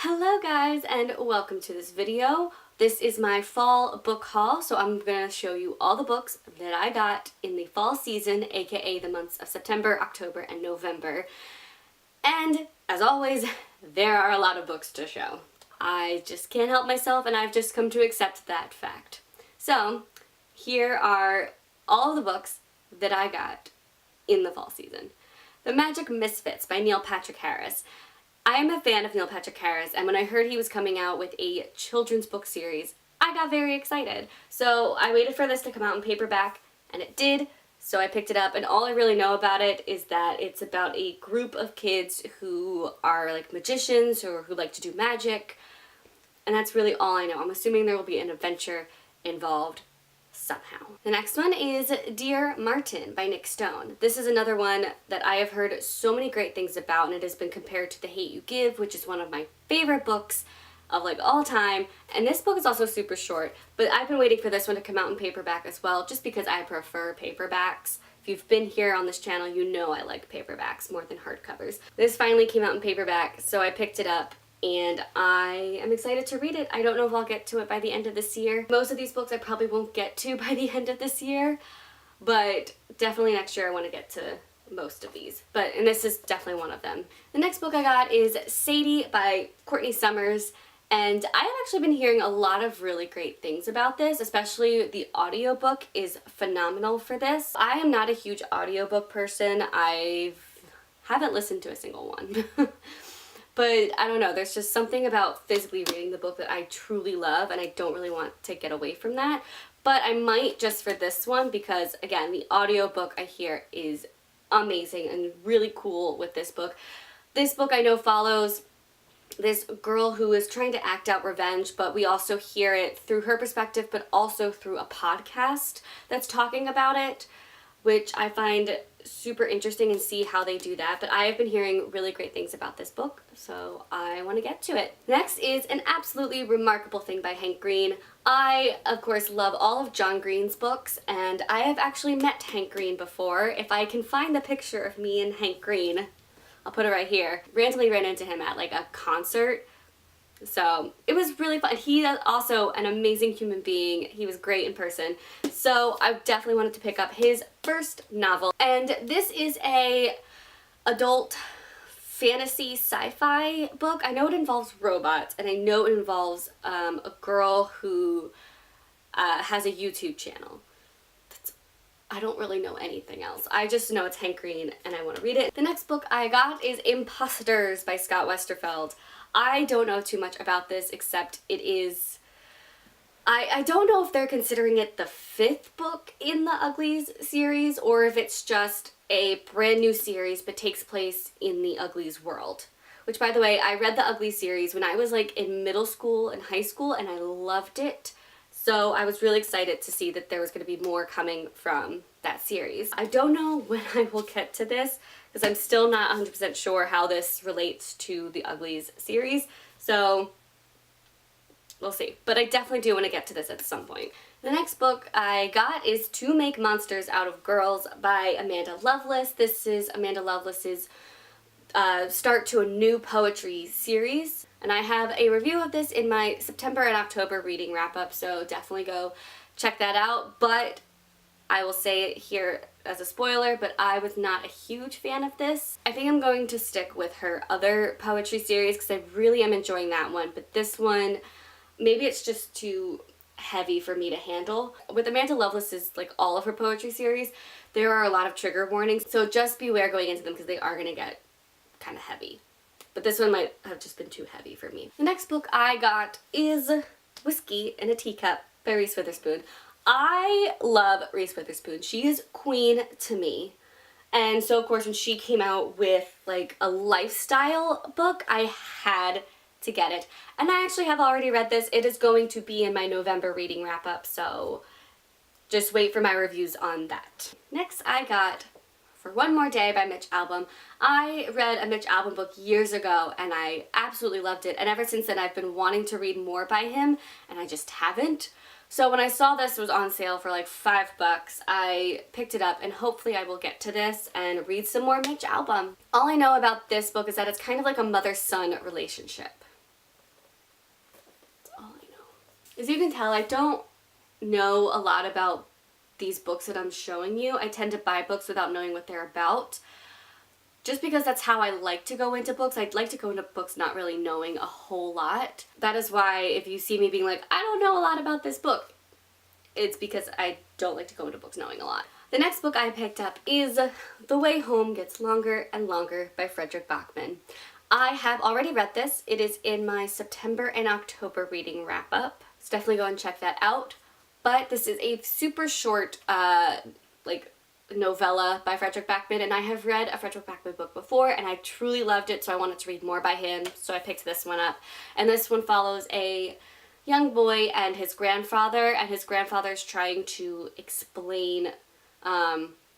Hello guys and welcome to this video. This is my fall book haul, so I'm going to show you all the books that I got in the fall season, aka the months of September, October, and November. And as always, there are a lot of books to show. I just can't help myself and I've just come to accept that fact. So here are all of the books that I got in the fall season. The Magic Misfits by Neil Patrick Harris. I am a fan of Neil Patrick Harris, and when I heard he was coming out with a children's book series, I got very excited. So I waited for this to come out in paperback, and it did, so I picked it up, and all I really know about it is that it's about a group of kids who are like magicians or who like to do magic, and that's really all I know. I'm assuming there will be an adventure involved somehow. The next one is Dear Martin by Nick Stone. This is another one that I have heard so many great things about, and it has been compared to The Hate U Give, which is one of my favorite books of like all time. And this book is also super short, but I've been waiting for this one to come out in paperback as well, just because I prefer paperbacks. If you've been here on this channel, you know I like paperbacks more than hardcovers. This finally came out in paperback, so I picked it up. And I am excited to read it. I don't know if I'll get to it by the end of this year. Most of these books I probably won't get to by the end of this year, but definitely next year I want to get to most of these. And this is definitely one of them. The next book I got is Sadie by Courtney Summers, and I have actually been hearing a lot of really great things about this, especially the audiobook is phenomenal for this. I am not a huge audiobook person. I haven't listened to a single one. But I don't know, there's just something about physically reading the book that I truly love, and I don't really want to get away from that. But I might just for this one because, again, the audiobook I hear is amazing and really cool with this book. This book I know follows this girl who is trying to act out revenge, but we also hear it through her perspective, but also through a podcast that's talking about it, which I find super interesting and see how they do that. But I have been hearing really great things about this book, so I want to get to it. Next is An Absolutely Remarkable Thing by Hank Green. I, of course, love all of John Green's books, and I have actually met Hank Green before. If I can find the picture of me and Hank Green, I'll put it right here. Randomly ran into him at like a concert. So it was really fun. He is also an amazing human being. He was great in person. So I definitely wanted to pick up his first novel. And this is a adult fantasy sci-fi book. I know it involves robots, and I know it involves a girl who has a YouTube channel. I don't really know anything else. I just know it's Hank Green and I want to read it. The next book I got is Imposters by Scott Westerfeld. I don't know too much about this except it is... I don't know if they're considering it the 5th book in the Uglies series or if it's just a brand new series but takes place in the Uglies world. Which, by the way, I read the Uglies series when I was like in middle school and high school and I loved it. So I was really excited to see that there was going to be more coming from that series. I don't know when I will get to this because I'm still not 100% sure how this relates to the Uglies series. So we'll see. But I definitely do want to get to this at some point. The next book I got is To Make Monsters Out of Girls by Amanda Lovelace. This is Amanda Lovelace's start to a new poetry series. And I have a review of this in my September and October reading wrap-up, so definitely go check that out. But I will say it here as a spoiler, but I was not a huge fan of this. I think I'm going to stick with her other poetry series because I really am enjoying that one. But this one, maybe it's just too heavy for me to handle. With Amanda Lovelace's, like all of her poetry series, there are a lot of trigger warnings, so just beware going into them because they are going to get kind of heavy. But this one might have just been too heavy for me. The next book I got is Whiskey in a Teacup by Reese Witherspoon. I love Reese Witherspoon. She is queen to me. And so, of course, when she came out with like a lifestyle book, I had to get it. And I actually have already read this. It is going to be in my November reading wrap-up, so just wait for my reviews on that. Next I got For One More Day by Mitch Albom. I read a Mitch Albom book years ago and I absolutely loved it, and ever since then I've been wanting to read more by him and I just haven't. So when I saw this was on sale for like $5, I picked it up and hopefully I will get to this and read some more Mitch Albom. All I know about this book is that it's kind of like a mother-son relationship. As you can tell, I don't know a lot about these books that I'm showing you. I tend to buy books without knowing what they're about. Just because that's how I like to go into books. I'd like to go into books not really knowing a whole lot. That is why if you see me being like, I don't know a lot about this book, it's because I don't like to go into books knowing a lot. The next book I picked up is The Way Home Gets Longer and Longer by Fredrik Backman. I have already read this. It is in my September and October reading wrap-up. So definitely go and check that out. But this is a super short, novella by Fredrik Backman, and I have read a Fredrik Backman book before and I truly loved it, so I wanted to read more by him, so I picked this one up. And this one follows a young boy and his grandfather's trying to explain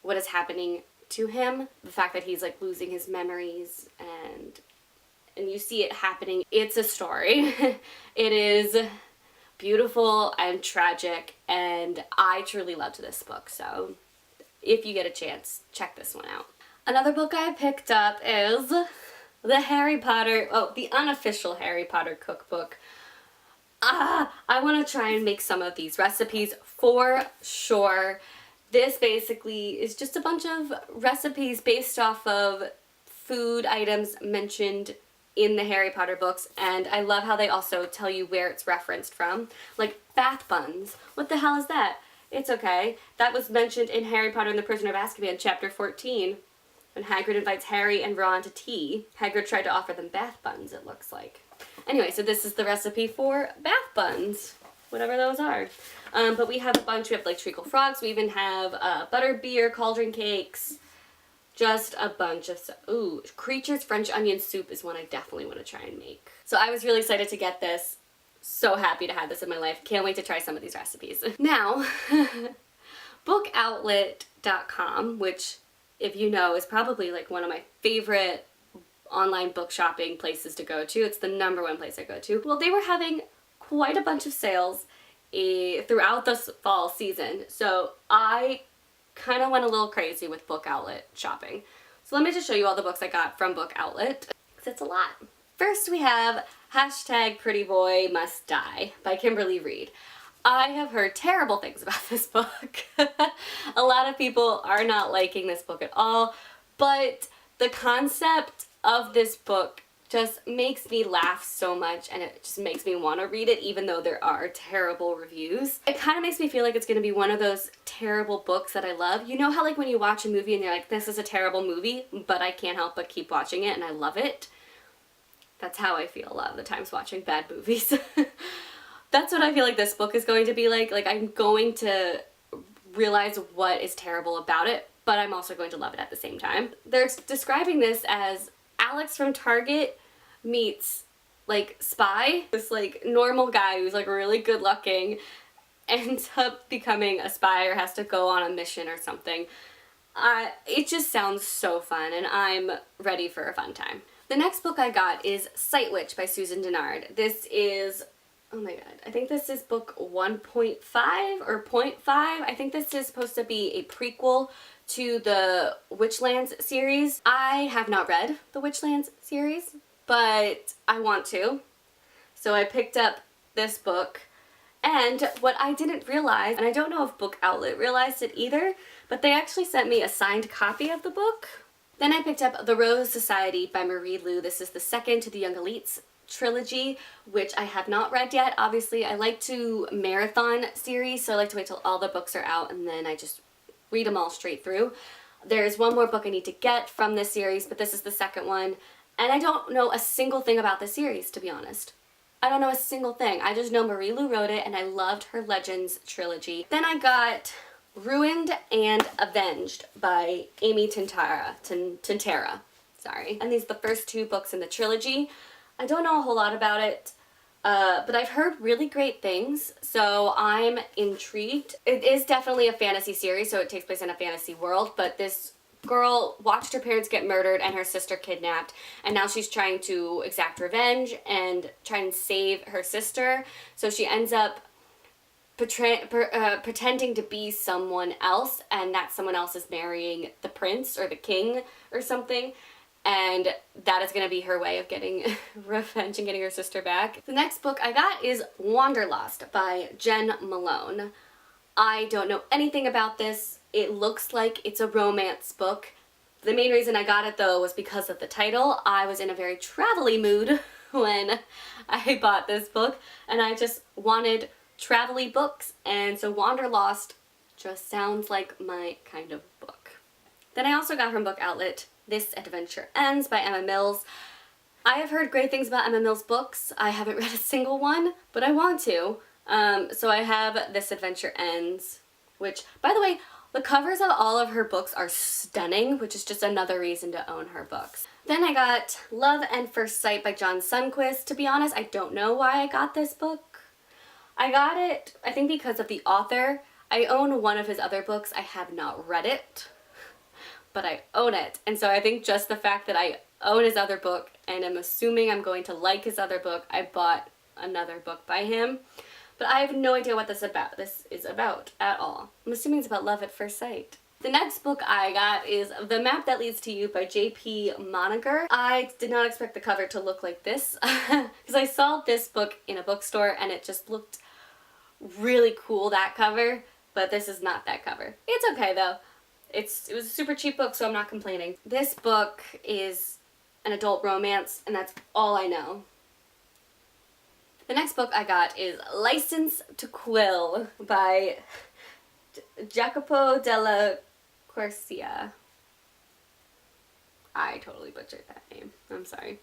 what is happening to him, the fact that he's like losing his memories, and you see it happening. It's a story. It is beautiful and tragic, and I truly loved this book, so if you get a chance, check this one out. Another book I picked up is the unofficial Harry Potter cookbook. I want to try and make some of these recipes for sure. This basically is just a bunch of recipes based off of food items mentioned in the Harry Potter books, and I love how they also tell you where it's referenced from. Like bath buns. What the hell is that? It's okay. That was mentioned in Harry Potter and the Prisoner of Azkaban, chapter 14, when Hagrid invites Harry and Ron to tea. Hagrid tried to offer them bath buns, it looks like. Anyway, so this is the recipe for bath buns, whatever those are. But we have a bunch. We have like treacle frogs. We even have butter beer, cauldron cakes, just a bunch of stuff. Ooh, Creature's French onion soup is one I definitely want to try and make. So I was really excited to get this. So happy to have this in my life. Can't wait to try some of these recipes. Now, bookoutlet.com, which, if you know, is probably like one of my favorite online book shopping places to go to. It's the #1 place I go to. Well, they were having quite a bunch of sales throughout the fall season, so I kind of went a little crazy with Book Outlet shopping. So let me just show you all the books I got from Book Outlet, because it's a lot. First we have #Pretty Boy Must Die by Kimberly Reed. I have heard terrible things about this book. A lot of people are not liking this book at all, but the concept of this book just makes me laugh so much, and it just makes me want to read it even though there are terrible reviews. It kind of makes me feel like it's going to be one of those terrible books that I love. You know how like when you watch a movie and you're like, this is a terrible movie, but I can't help but keep watching it and I love it? That's how I feel a lot of the times watching bad movies. That's what I feel like this book is going to be like. Like, I'm going to realize what is terrible about it, but I'm also going to love it at the same time. They're describing this as Alex from Target meets, like, Spy. This, like, normal guy who's, like, really good looking ends up becoming a spy or has to go on a mission or something. It just sounds so fun, and I'm ready for a fun time. The next book I got is Sight Witch by Susan Dennard. This is, oh my god, I think this is book 1.5 or 0.5. I think this is supposed to be a prequel to the Witchlands series. I have not read the Witchlands series, but I want to. So I picked up this book, and what I didn't realize, and I don't know if Book Outlet realized it either, but they actually sent me a signed copy of the book. Then I picked up The Rose Society by Marie Lu. This is the second to the Young Elites trilogy, which I have not read yet. Obviously, I like to marathon series, so I like to wait till all the books are out and then I just read them all straight through. There's one more book I need to get from this series, but this is the second one, and I don't know a single thing about this series, to be honest. I don't know a single thing. I just know Marie Lu wrote it, and I loved her Legends trilogy. Then I got Ruined and Avenged by Amy Tintara, sorry. And these are the first two books in the trilogy. I don't know a whole lot about it, but I've heard really great things, so I'm intrigued. It is definitely a fantasy series, so it takes place in a fantasy world, but this girl watched her parents get murdered and her sister kidnapped, and now she's trying to exact revenge and try and save her sister, so she ends up pretending to be someone else, and that someone else is marrying the prince or the king or something, and that is going to be her way of getting revenge and getting her sister back. The next book I got is Wanderlost by Jen Malone. I don't know anything about this. It looks like it's a romance book. The main reason I got it though was because of the title. I was in a very travel-y mood when I bought this book, and I just wanted travel-y books, and so Wanderlost just sounds like my kind of book. Then I also got from Book Outlet This Adventure Ends by Emma Mills. I have heard great things about Emma Mills' books. I haven't read a single one, but I want to. So I have This Adventure Ends, which, by the way, the covers of all of her books are stunning, which is just another reason to own her books. Then I got Love and First Sight by John Sundquist. To be honest, I don't know why I got this book. I got it, I think, because of the author. I own one of his other books. I have not read it, but I own it. And so I think just the fact that I own his other book and I'm assuming I'm going to like his other book, I bought another book by him. But I have no idea what this is about at all. I'm assuming it's about love at first sight. The next book I got is The Map That Leads to You by J.P. Monager. I did not expect the cover to look like this because I saw this book in a bookstore and it just looked really cool, that cover, but this is not that cover. It's okay though. It was a super cheap book, so I'm not complaining. This book is an adult romance, and that's all I know. The next book I got is License to Quill by Jacopo della Quercia. I totally butchered that name. I'm sorry.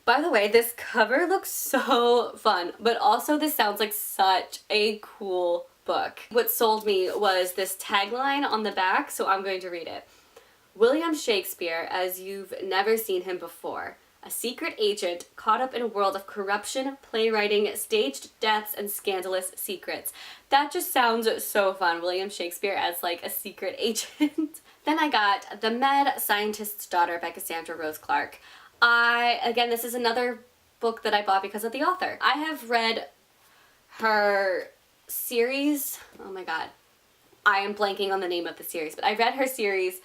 By the way, this cover looks so fun, but also this sounds like such a cool book. What sold me was this tagline on the back, so I'm going to read it. William Shakespeare as you've never seen him before. A secret agent caught up in a world of corruption, playwriting, staged deaths, and scandalous secrets. That just sounds so fun. William Shakespeare as like a secret agent. Then I got The Mad Scientist's Daughter by Cassandra Rose Clark. Again, this is another book that I bought because of the author. I have read her series. Oh my god. I am blanking on the name of the series, but I read her series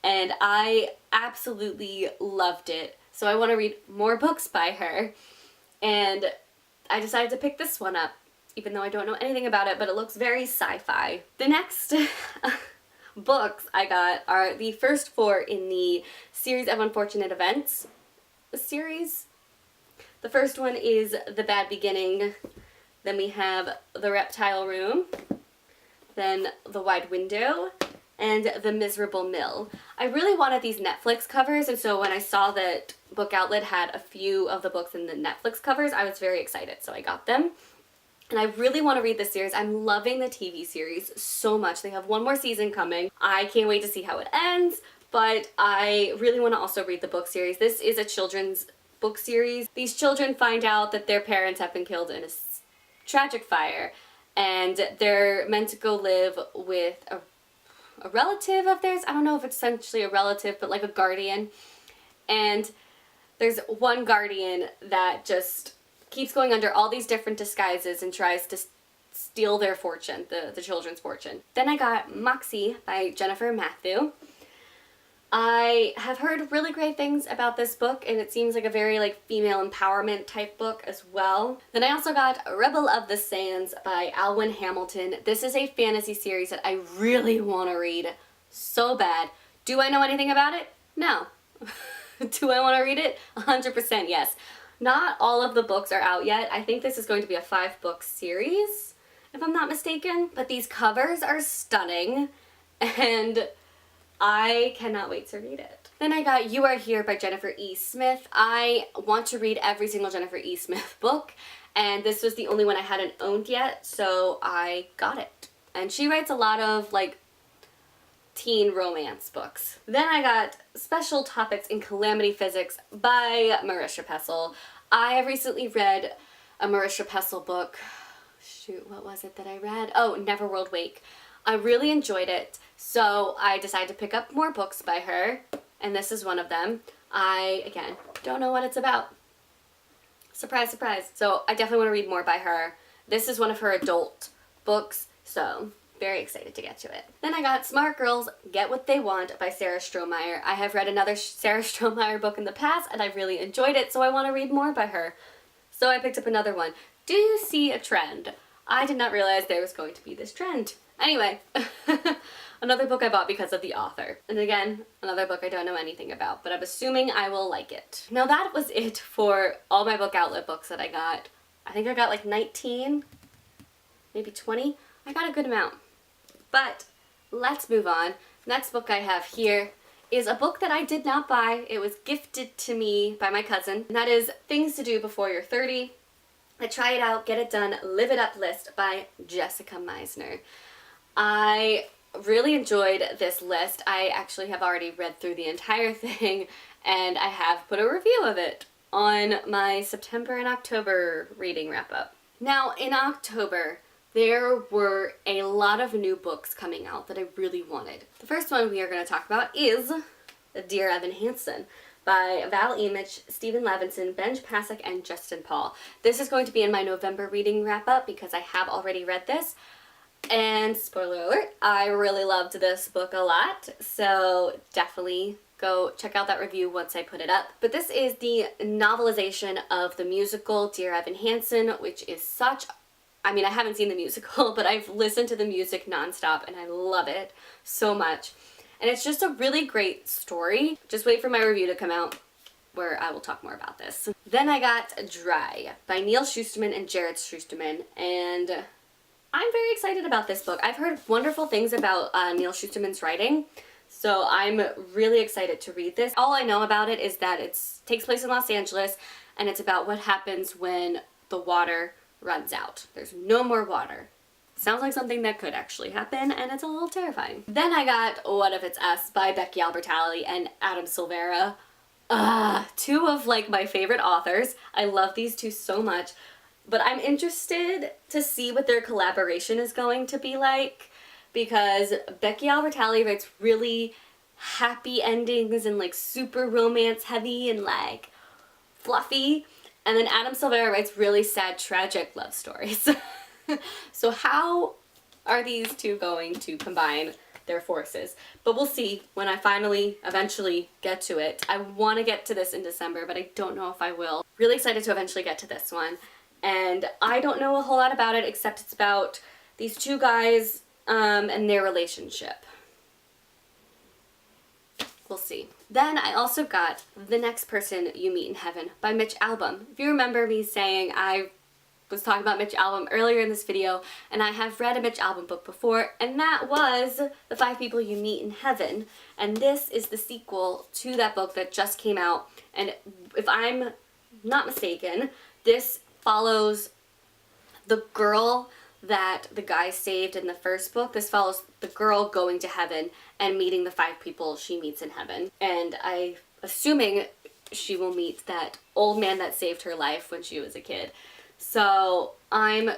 and I absolutely loved it. So I want to read more books by her, and I decided to pick this one up, even though I don't know anything about it, but it looks very sci-fi. The next books I got are the first four in the Series of Unfortunate Events series. The first one is The Bad Beginning, then we have The Reptile Room, then The Wide Window, and The Miserable Mill. I really wanted these Netflix covers, and so when I saw that Book Outlet had a few of the books in the Netflix covers, I was very excited, so I got them. And I really want to read this series. I'm loving the TV series so much. They have one more season coming. I can't wait to see how it ends, but I really want to also read the book series. This is a children's book series. These children find out that their parents have been killed in a tragic fire, and they're meant to go live with a relative of theirs. I don't know if it's essentially a relative, but like a guardian. And there's one guardian that just keeps going under all these different disguises and tries to steal their fortune, the children's fortune. Then I got Moxie by Jennifer Matthew. I have heard really great things about this book, and it seems like a very like female empowerment type book as well. Then I also got Rebel of the Sands by Alwyn Hamilton. This is a fantasy series that I really want to read so bad. Do I know anything about it? No. Do I want to read it? 100% yes. Not all of the books are out yet. I think this is going to be a 5-book series, if I'm not mistaken. But these covers are stunning, and I cannot wait to read it. Then I got You Are Here by Jennifer E. Smith. I want to read every single Jennifer E. Smith book, and this was the only one I hadn't owned yet, so I got it. And she writes a lot of like teen romance books. Then I got Special Topics in Calamity Physics by Marisha Pessl. I have recently read a Marisha Pessl book. Shoot, what was it that I read? Oh, Neverworld Wake. I really enjoyed it, so I decided to pick up more books by her, and this is one of them. I, again, don't know what it's about. Surprise, surprise. So I definitely want to read more by her. This is one of her adult books, so very excited to get to it. Then I got Smart Girls Get What They Want by Sarah Strohmeyer. I have read another Sarah Strohmeyer book in the past and I really enjoyed it, so I want to read more by her. So I picked up another one. Do you see a trend? I did not realize there was going to be this trend. Anyway, another book I bought because of the author. And again, another book I don't know anything about, but I'm assuming I will like it. Now that was it for all my book outlet books that I got. I think I got like 19, maybe 20. I got a good amount. But let's move on. Next book I have here is a book that I did not buy. It was gifted to me by my cousin. And that is Things to Do Before You're 30. The Try It Out, Get It Done, Live It Up list by Jessica Meisner. I really enjoyed this list. I actually have already read through the entire thing and I have put a review of it on my September and October reading wrap-up. Now in October, there were a lot of new books coming out that I really wanted. The first one we are going to talk about is Dear Evan Hansen by Val Emich, Stephen Levinson, Benj Pasek, and Justin Paul. This is going to be in my November reading wrap-up because I have already read this. And spoiler alert, I really loved this book a lot, so definitely go check out that review once I put it up. But this is the novelization of the musical Dear Evan Hansen, which is such... I mean, I haven't seen the musical, but I've listened to the music nonstop and I love it so much. And it's just a really great story. Just wait for my review to come out where I will talk more about this. Then I got Dry by Neil Shusterman and Jared Shusterman, and I'm very excited about this book. I've heard wonderful things about Neil Shusterman's writing, so I'm really excited to read this. All I know about it is that it takes place in Los Angeles, and it's about what happens when the water runs out. There's no more water. Sounds like something that could actually happen, and it's a little terrifying. Then I got What If It's Us by Becky Albertalli and Adam Silvera. Two of like my favorite authors. I love these two so much. But I'm interested to see what their collaboration is going to be like, because Becky Albertalli writes really happy endings and like super romance heavy and like fluffy, and then Adam Silvera writes really sad tragic love stories. So how are these two going to combine their forces? But we'll see when I finally eventually get to it. I want to get to this in December, but I don't know if I will. Really excited to eventually get to this one. And I don't know a whole lot about it except it's about these two guys and their relationship. We'll see. Then I also got The Next Person You Meet in Heaven by Mitch Albom. If you remember me saying I was talking about Mitch Albom earlier in this video, and I have read a Mitch Albom book before, and that was The 5 People You Meet in Heaven. And this is the sequel to that book that just came out. And if I'm not mistaken, this follows the girl that the guy saved in the first book. This follows the girl going to heaven and meeting the 5 people she meets in heaven. And I'm assuming she will meet that old man that saved her life when she was a kid. So I'm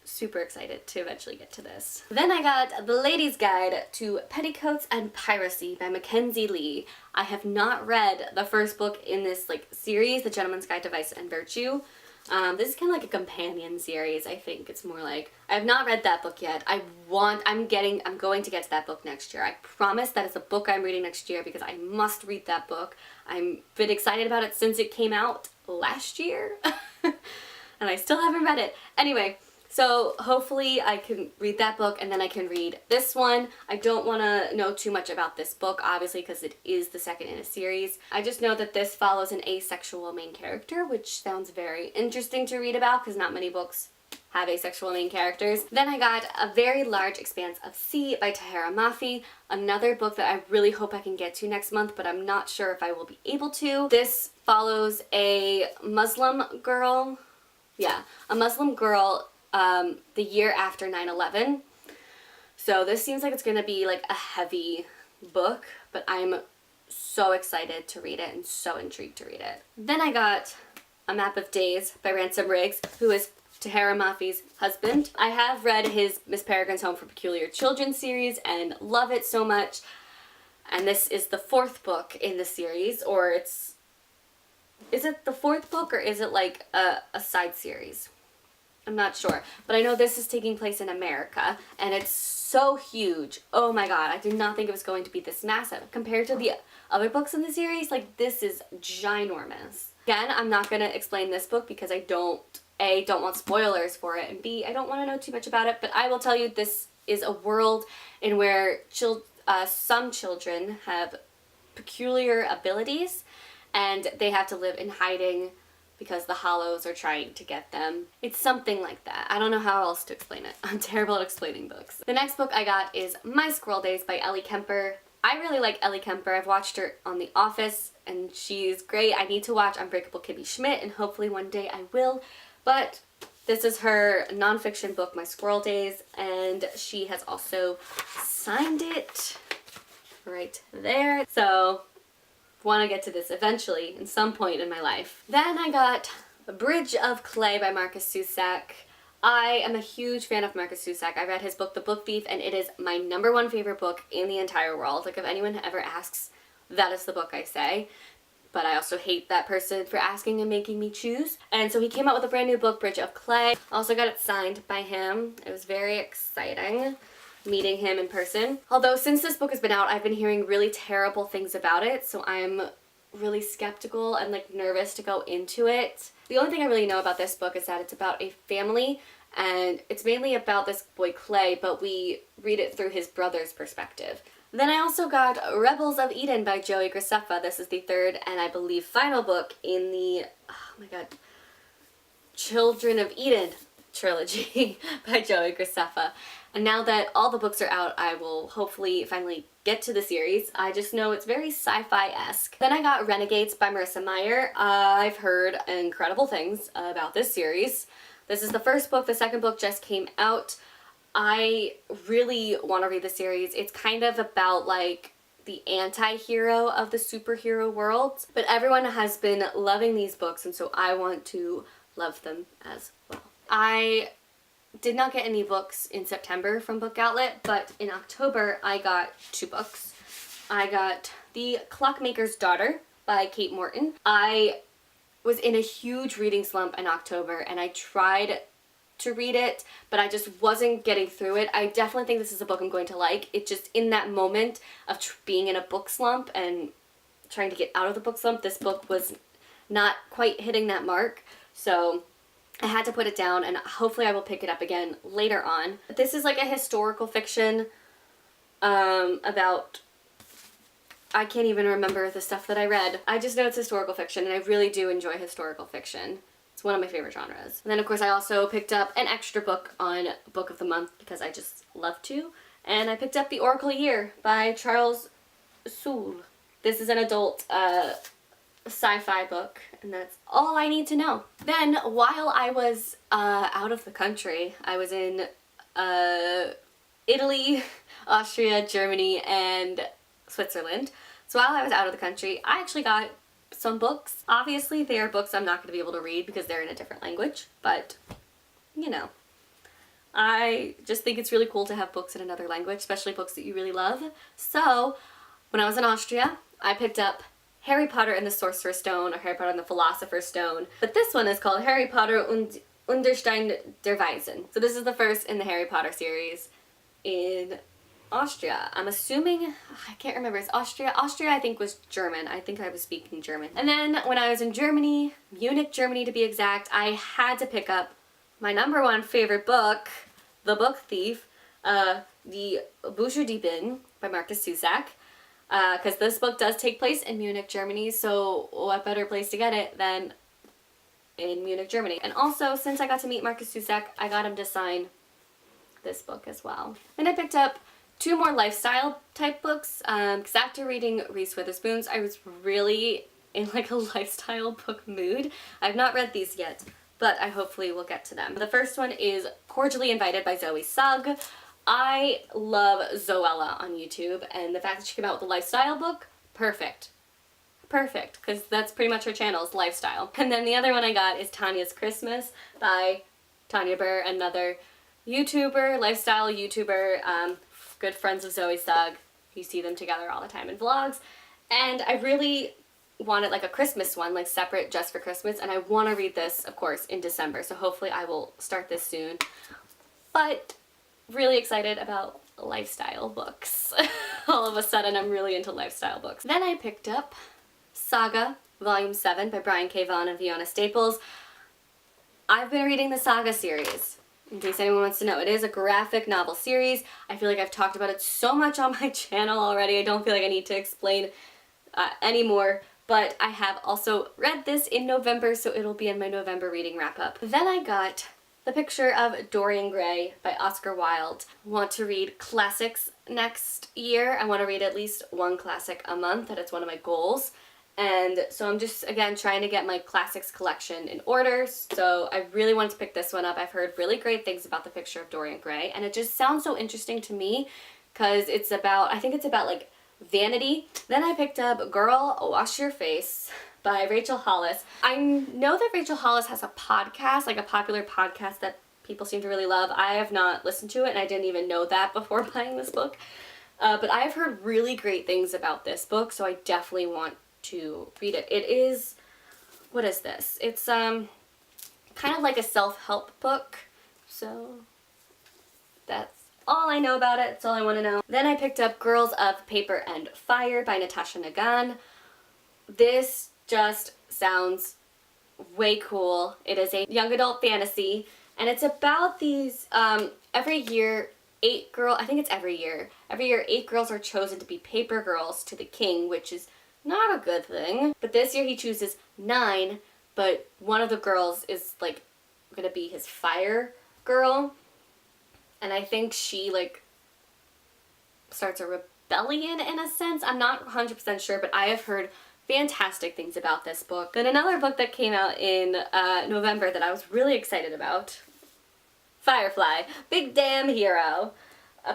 super excited to eventually get to this. Then I got The Lady's Guide to Petticoats and Piracy by Mackenzie Lee. I have not read the first book in this like series, The Gentleman's Guide to Vice and Virtue. This is kind of like a companion series, I think. It's more like, I have not read that book yet. I'm going to get to that book next year. I promise that is a book I'm reading next year because I must read that book. I've been excited about it since it came out last year. And I still haven't read it. Anyway, so hopefully I can read that book and then I can read this one. I don't want to know too much about this book, obviously, because it is the second in a series. I just know that this follows an asexual main character, which sounds very interesting to read about because not many books have asexual main characters. Then I got A Very Large Expanse of Sea by Tahera Mafi, another book that I really hope I can get to next month, but I'm not sure if I will be able to. This follows a Muslim girl, a Muslim girl the year after 9/11. So this seems like it's going to be like a heavy book, but I'm so excited to read it and so intrigued to read it. Then I got A Map of Days by Ransom Riggs, who is Tahera Mafi's husband. I have read his Miss Peregrine's Home for Peculiar Children series and love it so much. And this is the 4th book in the series, or is it the 4th book or is it like a side series? I'm not sure. But I know this is taking place in America, and it's so huge. Oh my god, I did not think it was going to be this massive. Compared to the other books in the series, like, this is ginormous. Again, I'm not going to explain this book because I don't want spoilers for it, and B, I don't want to know too much about it, but I will tell you this is a world in where some children have peculiar abilities, and they have to live in hiding because the Hollows are trying to get them. It's something like that. I don't know how else to explain it. I'm terrible at explaining books. The next book I got is My Squirrel Days by Ellie Kemper. I really like Ellie Kemper. I've watched her on The Office, and she's great. I need to watch Unbreakable Kimmy Schmidt, and hopefully one day I will. But this is her nonfiction book, My Squirrel Days, and she has also signed it right there. So want to get to this eventually, in some point in my life. Then I got A Bridge of Clay by Marcus Zusak. I am a huge fan of Marcus Zusak. I read his book, The Book Thief, and it is my #1 favorite book in the entire world. Like, if anyone ever asks, that is the book I say. But I also hate that person for asking and making me choose. And so he came out with a brand new book, Bridge of Clay. Also got it signed by him. It was very exciting meeting him in person. Although since this book has been out, I've been hearing really terrible things about it, so I'm really skeptical and like nervous to go into it. The only thing I really know about this book is that it's about a family, and it's mainly about this boy Clay, but we read it through his brother's perspective. Then I also got Rebels of Eden by Joey Graceffa. This is the third and I believe final book in the, oh my god, Children of Eden trilogy by Joey Graceffa. And now that all the books are out, I will hopefully finally get to the series. I just know it's very sci-fi-esque. Then I got Renegades by Marissa Meyer. I've heard incredible things about this series. This is the first book. The second book just came out. I really want to read the series. It's kind of about like the anti-hero of the superhero world, but everyone has been loving these books, and so I want to love them as well. I did not get any books in September from Book Outlet, but in October I got 2 books. I got The Clockmaker's Daughter by Kate Morton. I was in a huge reading slump in October, and I tried to read it, but I just wasn't getting through it. I definitely think this is a book I'm going to like. It just, in that moment of being in a book slump and trying to get out of the book slump, this book was not quite hitting that mark, so I had to put it down, and hopefully I will pick it up again later on. This is like a historical fiction about, I can't even remember the stuff that I read. I just know it's historical fiction, and I really do enjoy historical fiction. It's one of my favorite genres. And then of course I also picked up an extra book on Book of the Month because I just love to. And I picked up The Oracle Year by Charles Soule. This is an adult sci-fi book, and that's all I need to know. Then while I was out of the country, I was in Italy, Austria, Germany, and Switzerland. So while I was out of the country, I actually got some books. Obviously, they are books I'm not going to be able to read because they're in a different language, but, you know, I just think it's really cool to have books in another language, especially books that you really love. So, when I was in Austria, I picked up Harry Potter and the Sorcerer's Stone, or Harry Potter and the Philosopher's Stone, but this one is called Harry Potter und Stein der Weisen. So this is the first in the Harry Potter series in Austria. I'm assuming, I can't remember, it's Austria? Austria I think was German. I think I was speaking German. And then when I was in Germany, Munich, Germany to be exact, I had to pick up my #1 favorite book, The Book Thief, The Bücherdiebin by Marcus Zusak, because this book does take place in Munich, Germany, so what better place to get it than in Munich, Germany. And also, since I got to meet Marcus Zusak, I got him to sign this book as well. Then I picked up 2 more lifestyle type books, because after reading Reese Witherspoon's, I was really in like a lifestyle book mood. I've not read these yet, but I hopefully will get to them. The first one is Cordially Invited by Zoe Sugg. I love Zoella on YouTube, and the fact that she came out with a lifestyle book, perfect. Perfect, because that's pretty much her channel, is lifestyle. And then the other one I got is Tanya's Christmas by Tanya Burr, another YouTuber, lifestyle YouTuber, good friends of Zoe Sugg. You see them together all the time in vlogs. And I really wanted like a Christmas one, like separate just for Christmas, and I want to read this, of course, in December, so hopefully I will start this soon. But really excited about lifestyle books. All of a sudden I'm really into lifestyle books. Then I picked up Saga Volume 7 by Brian K. Vaughan and Fiona Staples. I've been reading the Saga series, in case anyone wants to know. It is a graphic novel series. I feel like I've talked about it so much on my channel already. I don't feel like I need to explain anymore, but I have also read this in November, so it'll be in my November reading wrap-up. Then I got The Picture of Dorian Gray by Oscar Wilde. I want to read classics next year. I want to read at least one classic a month. That is one of my goals. And so I'm just, again, trying to get my classics collection in order. So I really wanted to pick this one up. I've heard really great things about The Picture of Dorian Gray, and it just sounds so interesting to me because it's about, I think it's about like vanity. Then I picked up Girl, Wash Your Face by Rachel Hollis. I know that Rachel Hollis has a podcast, like a popular podcast that people seem to really love. I have not listened to it, and I didn't even know that before buying this book. But I've heard really great things about this book, so I definitely want to read it. It is, what is this? It's kind of like a self-help book, so that's all I know about it. That's all I want to know. Then I picked up Girls of Paper and Fire by Natasha Nagan. This just sounds way cool. It is a young adult fantasy, and it's about these, every year 8 girls, I think it's every year 8 girls are chosen to be paper girls to the king, which is not a good thing. But this year he chooses 9, but one of the girls is like gonna be his fire girl, and I think she like starts a rebellion in a sense. I'm not 100% sure, but I have heard fantastic things about this book. Then another book that came out in November that I was really excited about, Firefly, Big Damn Hero,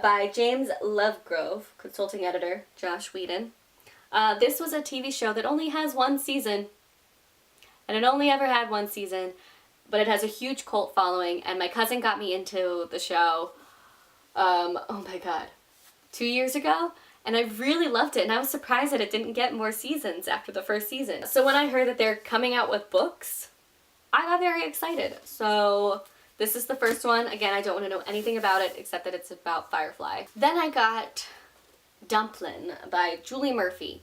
by James Lovegrove, consulting editor Josh Whedon. This was a TV show that only has 1 season, and it only ever had 1 season, but it has a huge cult following, and my cousin got me into the show, oh my god, 2 years ago, and I really loved it, and I was surprised that it didn't get more seasons after the first season. So when I heard that they're coming out with books, I got very excited. So this is the first one. Again, I don't want to know anything about it except that it's about Firefly. Then I got Dumplin' by Julie Murphy.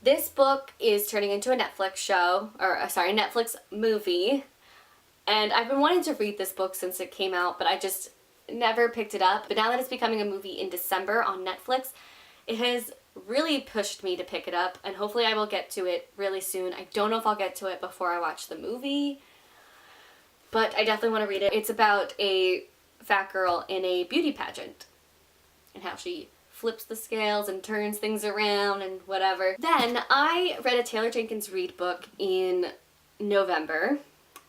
This book is turning into a Netflix show, or sorry, Netflix movie, and I've been wanting to read this book since it came out, but I just never picked it up. But now that it's becoming a movie in December on Netflix, it has really pushed me to pick it up, and hopefully I will get to it really soon. I don't know if I'll get to it before I watch the movie, but I definitely want to read it. It's about a fat girl in a beauty pageant and how she flips the scales and turns things around and whatever. Then I read a Taylor Jenkins Reid book in November.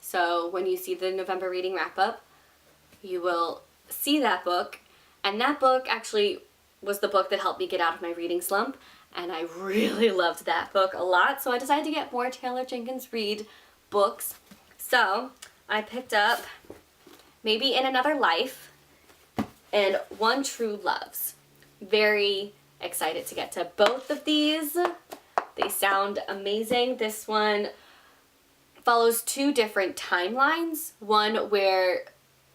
So when you see the November reading wrap-up, you will see that book. And that book actually was the book that helped me get out of my reading slump. And I really loved that book a lot. So I decided to get more Taylor Jenkins Reid books. So I picked up Maybe in Another Life and One True Loves. Very excited to get to both of these. They sound amazing. This one follows 2 different timelines. One where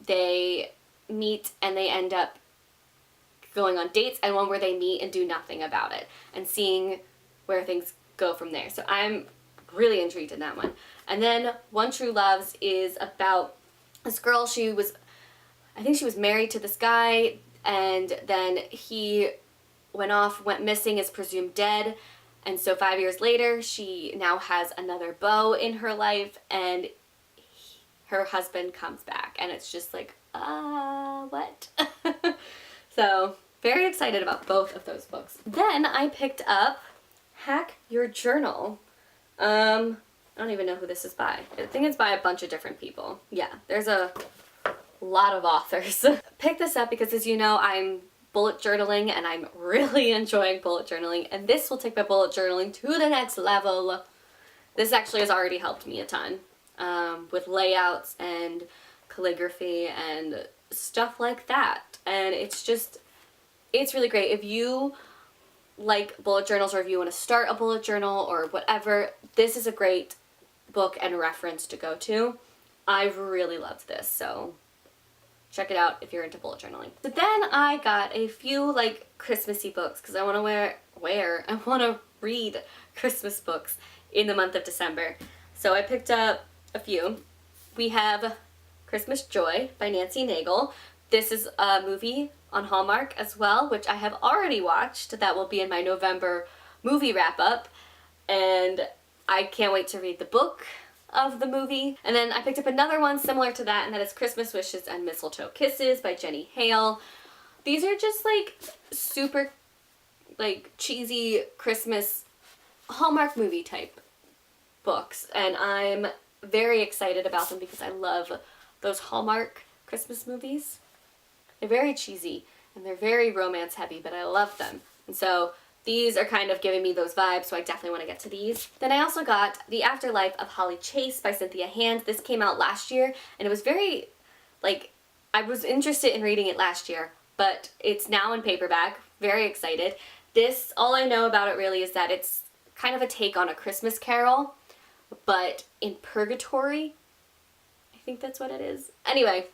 they meet and they end up going on dates, and one where they meet and do nothing about it and seeing where things go from there. So I'm really intrigued in that one. And then One True Loves is about this girl. I think she was married to this guy, and then he went missing, is presumed dead, and so 5 years later she now has another beau in her life, and her husband comes back, and it's just like, what? So very excited about both of those books. Then I picked up Hack Your Journal. I don't even know who this is by. I think it's by a bunch of different people. Yeah, there's a lot of authors. Picked this up because, as you know, I'm bullet journaling, and I'm really enjoying bullet journaling, and this will take my bullet journaling to the next level. This actually has already helped me a ton with layouts and calligraphy and stuff like that, and it's really great. If you like bullet journals, or if you want to start a bullet journal or whatever, this is a great book and reference to go to. I've really loved this, so check it out if you're into bullet journaling. But then I got a few like Christmassy books because I want to read Christmas books in the month of December. So I picked up a few. We have Christmas Joy by Nancy Nagel. This is a movie on Hallmark as well, which I have already watched. That will be in my November movie wrap-up. And I can't wait to read the book of the movie. And then I picked up another one similar to that, and that is Christmas Wishes and Mistletoe Kisses by Jenny Hale. These are just like super like cheesy Christmas Hallmark movie type books, and I'm very excited about them because I love those Hallmark Christmas movies. They're very cheesy and they're very romance heavy, but I love them. And so these are kind of giving me those vibes, so I definitely want to get to these. Then I also got The Afterlife of Holly Chase by Cynthia Hand. This came out last year, and it was very, like, I was interested in reading it last year, but it's now in paperback. Very excited. This, all I know about it really is that it's kind of a take on A Christmas Carol, but in purgatory. I think that's what it is. Anyway,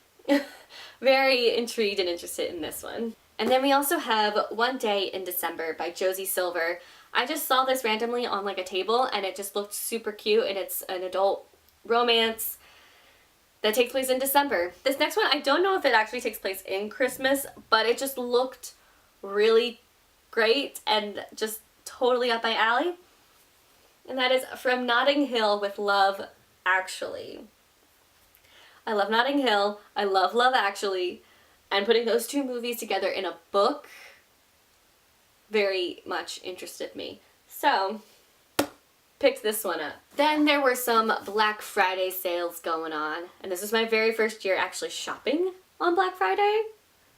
very intrigued and interested in this one. And then we also have One Day in December by Josie Silver. I just saw this randomly on like a table and it just looked super cute, and it's an adult romance that takes place in December. This next one, I don't know if it actually takes place in Christmas, but it just looked really great and just totally up my alley. And that is From Notting Hill with Love Actually. I love Notting Hill. I love Love Actually. And putting those two movies together in a book very much interested me. So, picked this one up. Then there were some Black Friday sales going on. And this is my very first year actually shopping on Black Friday.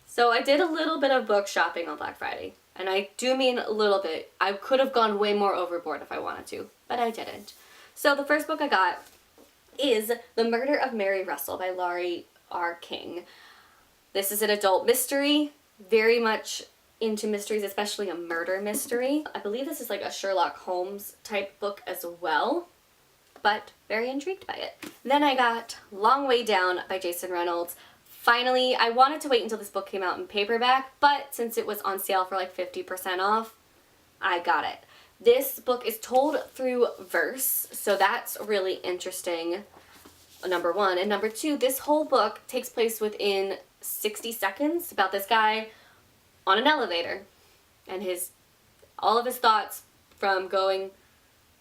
So I did a little bit of book shopping on Black Friday. And I do mean a little bit. I could have gone way more overboard if I wanted to, but I didn't. So the first book I got is The Murder of Mary Russell by Laurie R. King. This is an adult mystery, very much into mysteries, especially a murder mystery. I believe this is like a Sherlock Holmes type book as well, but very intrigued by it. Then I got Long Way Down by Jason Reynolds. Finally, I wanted to wait until this book came out in paperback, but since it was on sale for like 50% off, I got it. This book is told through verse, so that's really interesting, number one. And number two, this whole book takes place within 60 seconds about this guy on an elevator and all of his thoughts from going,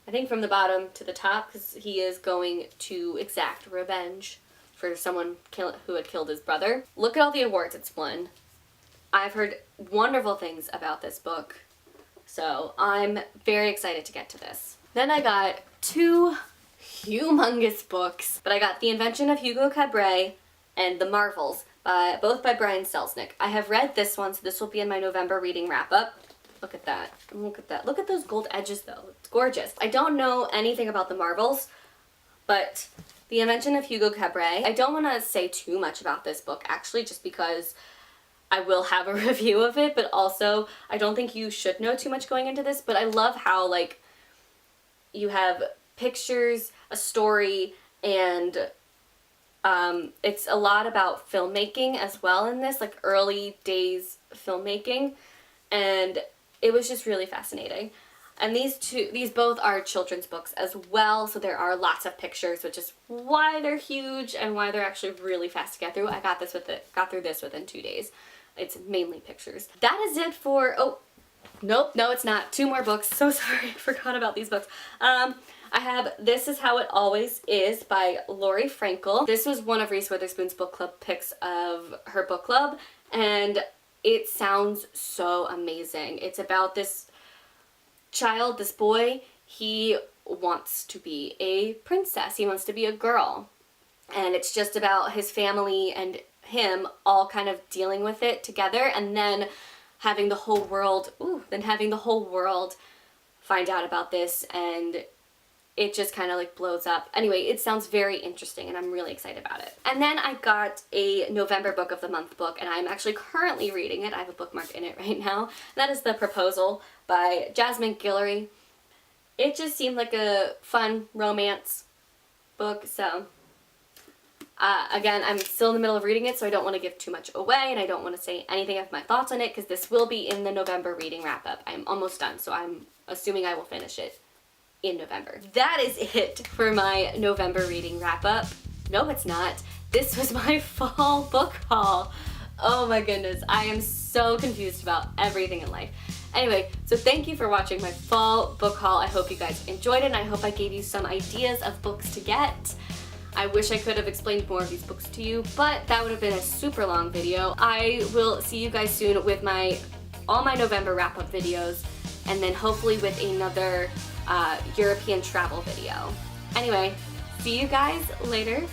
I think, from the bottom to the top, because he is going to exact revenge for someone who had killed his brother. Look at all the awards it's won. I've heard wonderful things about this book, so I'm very excited to get to this. Then I got two humongous books, but I got The Invention of Hugo Cabret and The Marvels, both by Brian Selznick. I have read this one, so this will be in my November reading wrap-up. Look at that. Look at that. Look at those gold edges, though. It's gorgeous. I don't know anything about The Marvels, but The Invention of Hugo Cabret, I don't want to say too much about this book, actually, just because I will have a review of it, but also I don't think you should know too much going into this, but I love how, like, you have pictures, a story, and it's a lot about filmmaking as well in this, like early days filmmaking, and it was just really fascinating. And these both are children's books as well, so there are lots of pictures, which is why they're huge and why they're actually really fast to get through. I got through this within 2 days. It's mainly pictures. That is it for, oh, nope, no it's not. 2 more books. So sorry, I forgot about these books. I have This Is How It Always Is by Lori Frankel. This was one of Reese Witherspoon's book club picks of her book club, and it sounds so amazing. It's about this child, this boy, he wants to be a princess. He wants to be a girl. And it's just about his family and him all kind of dealing with it together, and then having the whole world, find out about this and it just kind of like blows up. Anyway, it sounds very interesting and I'm really excited about it. And then I got a November book of the month book, and I'm actually currently reading it. I have a bookmark in it right now. That is The Proposal by Jasmine Guillory. It just seemed like a fun romance book, so again, I'm still in the middle of reading it, so I don't want to give too much away, and I don't want to say anything of my thoughts on it, because this will be in the November reading wrap-up. I'm almost done, so I'm assuming I will finish it in November. That is it for my November reading wrap-up. No, it's not. This was my fall book haul. Oh my goodness, I am so confused about everything in life. Anyway, so thank you for watching my fall book haul. I hope you guys enjoyed it, and I hope I gave you some ideas of books to get. I wish I could have explained more of these books to you, but that would have been a super long video. I will see you guys soon with all my November wrap-up videos, and then hopefully with another European travel video. Anyway, see you guys later.